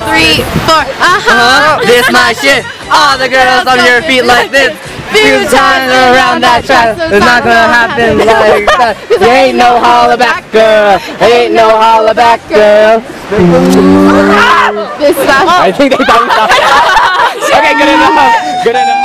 3, 4, This my shit. All the girls on your feet like this. Few times around that track. It's not gonna happen like that. You ain't no holla back girl. Ain't no holla back girl. This stuff. I think they thought we stopped. Okay, good enough. Good enough.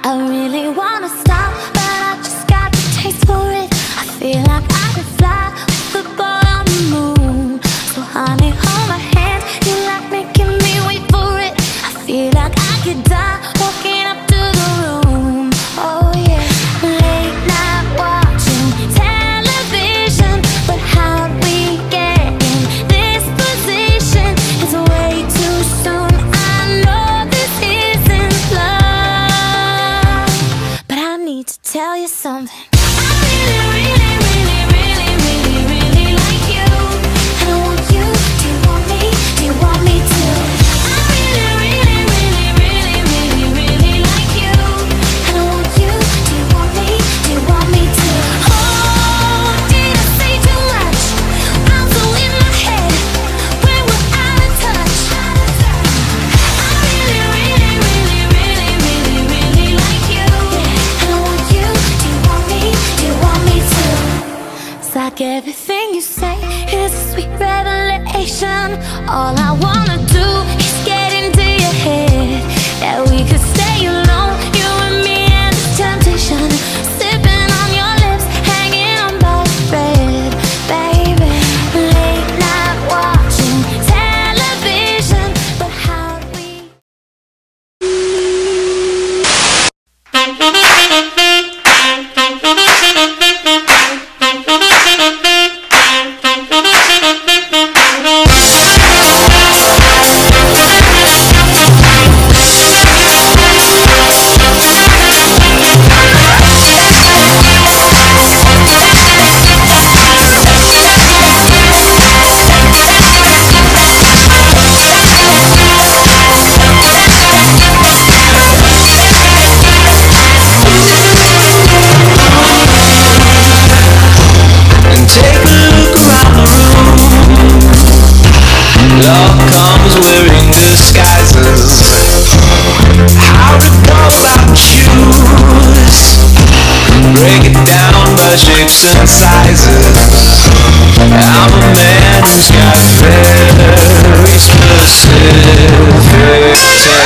I really wanna stop, but I just got the taste for it. I feel like I could fly with the ball on the moon. So honey, hold my hand, you like making me wait for it. I feel like I could die walking up to the room. Oh yeah, late night watching television, but how'd we get in this position? It's way too soon, I know this isn't love, but I need to tell you something. Like everything you say is a sweet revelation. All I wanna do is get into your head, that we could stay alone, you and me and this temptation, sipping on your lips, hanging on by a thread, baby. Late night watching television, but how do we? Love comes wearing disguises. How to go about choose, break it down by shapes and sizes. I'm a man who's got very specific taste.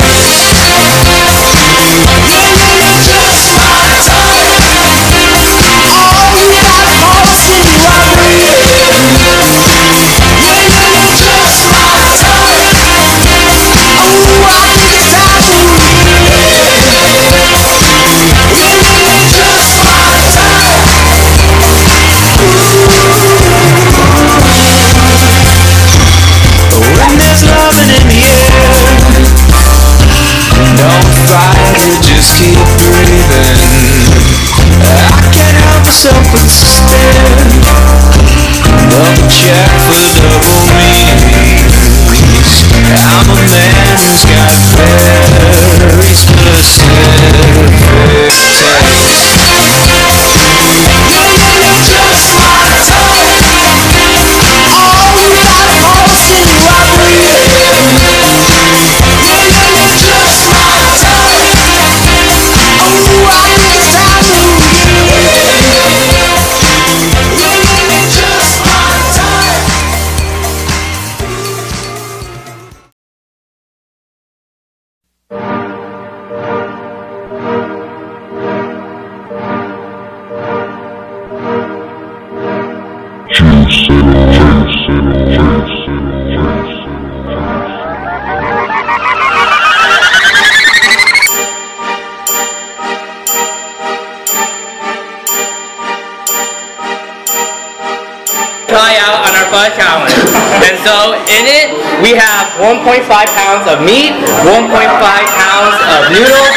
I'm a man who's got very very specific taste. Just my type. Oh, you got a horse in you, I breathe. Just my type. Oh, I think it's time to just my type. Try out on our fudge challenge. And so in it, we have 1.5 pounds of meat, 1.5 pounds of noodles,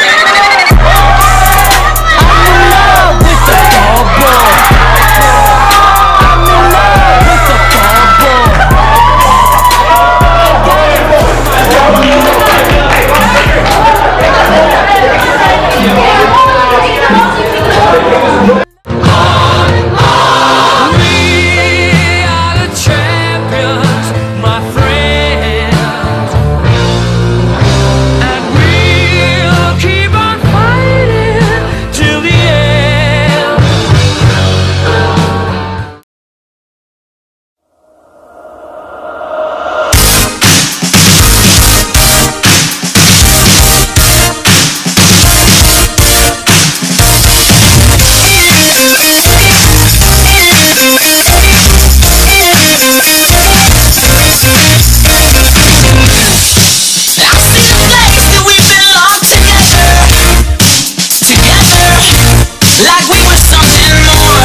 like we were something more,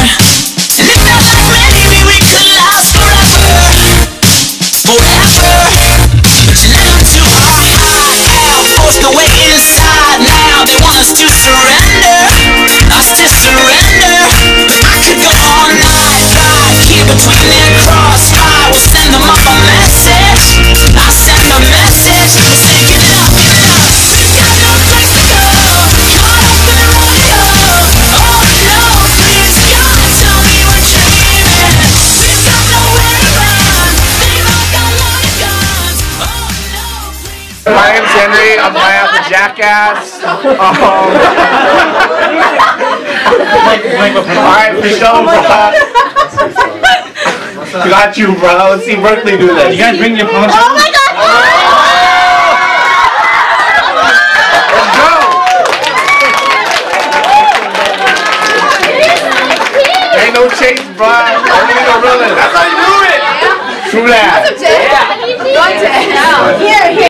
and it felt like maybe we could last forever, but you led them to our high, forced the way inside. Now they want us to surrender, but I could go all night, right here between their crossfire. We'll send them up a message, I'll send a message, say give it up, we've got no place to go, caught up in the rodeo. Oh no, please God, tell me we're dreaming. We've got nowhere to run, they've all got loaded guns. Oh no, please. My name's Henry. I'm playing out the jackass. Alright, for sure, bro. Got you, bro. Let's see Berkeley do this. You guys bring your punch. Oh my God! Let's go. Ain't no chase, bro. Only the running. That's how you do it. True that. Here, here.